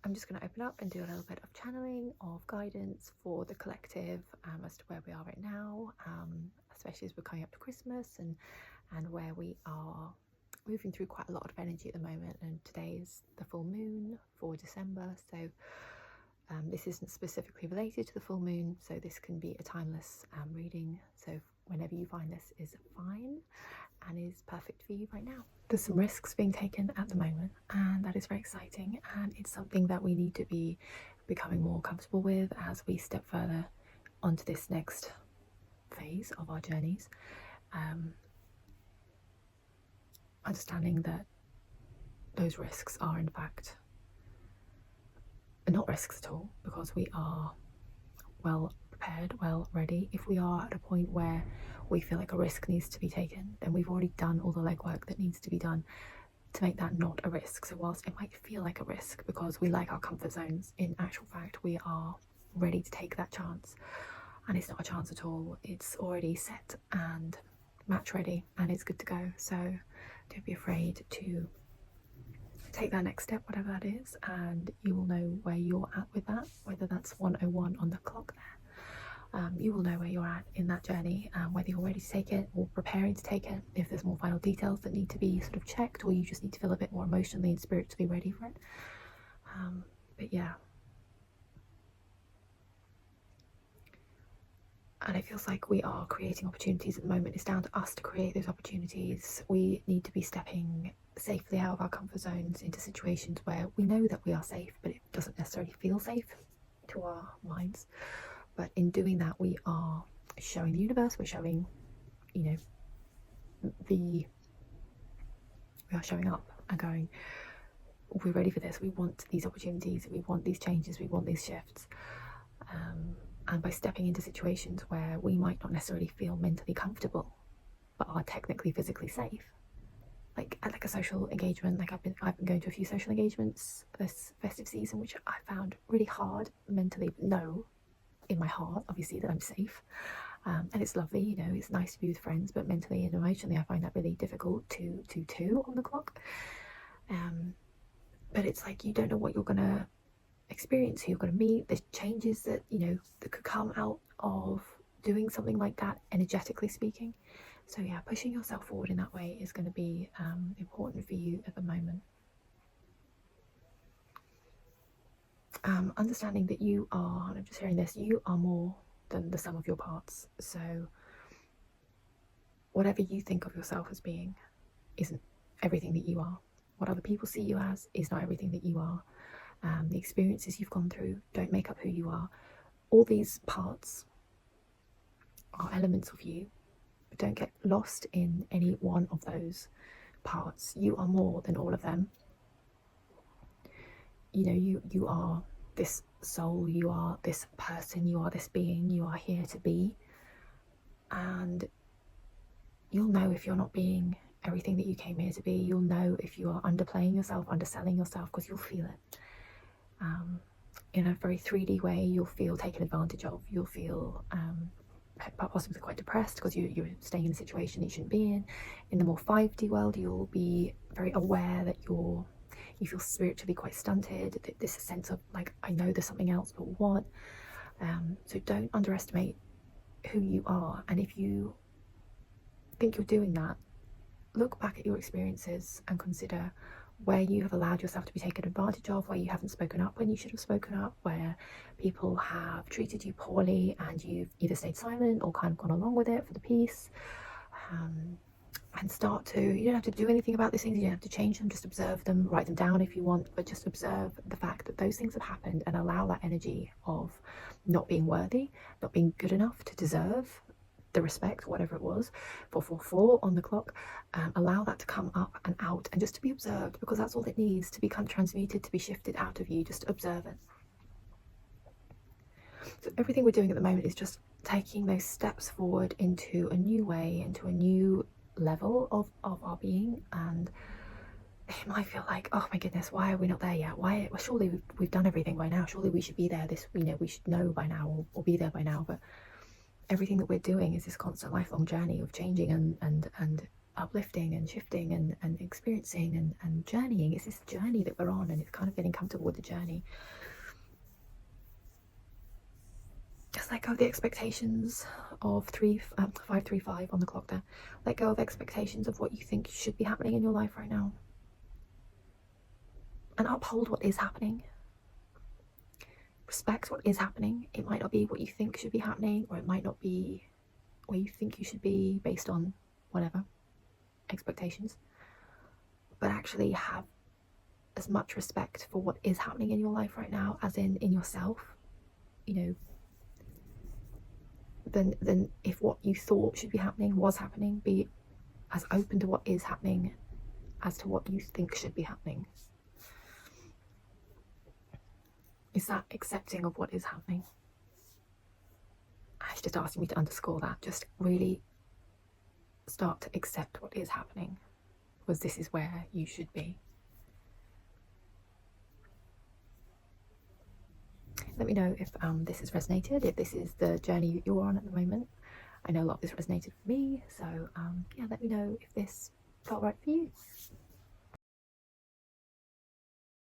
I'm just going to open up and do a little bit of channeling of guidance for the collective as to where we are right now, especially as we're coming up to Christmas and where we are moving through quite a lot of energy at the moment. And today is the full moon for December, so this isn't specifically related to the full moon, so this can be a timeless reading. So whenever you find this is fine and is perfect for you right now. There's some risks being taken at the moment, and that is very exciting, and it's something that we need to be becoming more comfortable with as we step further onto this next phase of our journeys. Understanding that those risks are in fact not risks at all, because we are well prepared, well ready. If we are at a point where we feel like a risk needs to be taken, then we've already done all the legwork that needs to be done to make that not a risk. So whilst it might feel like a risk because we like our comfort zones, in actual fact we are ready to take that chance, and it's not a chance at all. It's already set and match ready, and it's good to go. So don't be afraid to take that next step, whatever that is, and you will know where you're at with that, whether that's 101 on the clock there. You will know where you're at in that journey, whether you're ready to take it or preparing to take it, if there's more final details that need to be sort of checked, or you just need to feel a bit more emotionally and spiritually ready for it. But yeah, and it feels like we are creating opportunities at the moment. It's down to us to create those opportunities. We need to be stepping safely out of our comfort zones into situations where we know that we are safe, but it doesn't necessarily feel safe to our minds. But in doing that, we are showing the universe, we're showing, we are showing up and going, we're ready for this, we want these opportunities, we want these changes, we want these shifts. And by stepping into situations where we might not necessarily feel mentally comfortable, but are technically physically safe, like at a social engagement, like I've been going to a few social engagements this festive season, which I found really hard mentally, but know in my heart obviously that I'm safe, and it's lovely, it's nice to be with friends, but mentally and emotionally I find that really difficult to on the clock. But it's like you don't know what you're gonna experience, who you're gonna meet, the changes that that could come out of doing something like that, energetically speaking. So yeah, pushing yourself forward in that way is going to be important for you at the moment. Understanding that you are, and I'm just hearing this, you are more than the sum of your parts. So whatever you think of yourself as being isn't everything that you are. What other people see you as is not everything that you are. The experiences you've gone through don't make up who you are. All these parts are elements of you, but don't get lost in any one of those parts. You are more than all of them. You are this soul, you are this person, you are this being, you are here to be. And you'll know if you're not being everything that you came here to be. You'll know if you are underplaying yourself, underselling yourself, because you'll feel it. In a very 3D way, you'll feel taken advantage of. You'll feel possibly quite depressed because you're staying in a situation that you shouldn't be in. In the more 5D world, you'll be very aware that you feel spiritually quite stunted. This sense of like, I know there's something else, but what? So don't underestimate who you are. And if you think you're doing that, look back at your experiences and consider where you have allowed yourself to be taken advantage of, where you haven't spoken up when you should have spoken up, where people have treated you poorly and you've either stayed silent or kind of gone along with it for the peace. And start to, you don't have to do anything about these things, you don't have to change them, just observe them, write them down if you want, but just observe the fact that those things have happened and allow that energy of not being worthy, not being good enough to deserve the respect, whatever it was, 444 on the clock, allow that to come up and out and just to be observed, because that's all it needs to be kind of transmuted, to be shifted out of you. Just observe it. So everything we're doing at the moment is just taking those steps forward into a new way, into a new level of our being. And it might feel like, oh my goodness, why are we not there yet? Well, surely we've done everything by now, surely we should be there. We should know by now, or be there by now. But everything that we're doing is this constant lifelong journey of changing and uplifting and shifting and experiencing and journeying. It's this journey that we're on, and it's kind of getting comfortable with the journey. Just let go of the expectations of 535 on the clock there. Let go of expectations of what you think should be happening in your life right now, and uphold what is happening. Respect what is happening. It might not be what you think should be happening, or it might not be where you think you should be based on whatever expectations, but actually have as much respect for what is happening in your life right now, as in yourself, you know, than if what you thought should be happening was happening. Be as open to what is happening as to what you think should be happening. Is that accepting of what is happening? I was just asking me to underscore that. Just really start to accept what is happening, because this is where you should be. Let me know if this has resonated, if this is the journey you're on at the moment. I know a lot of this resonated for me, so yeah, let me know if this felt right for you.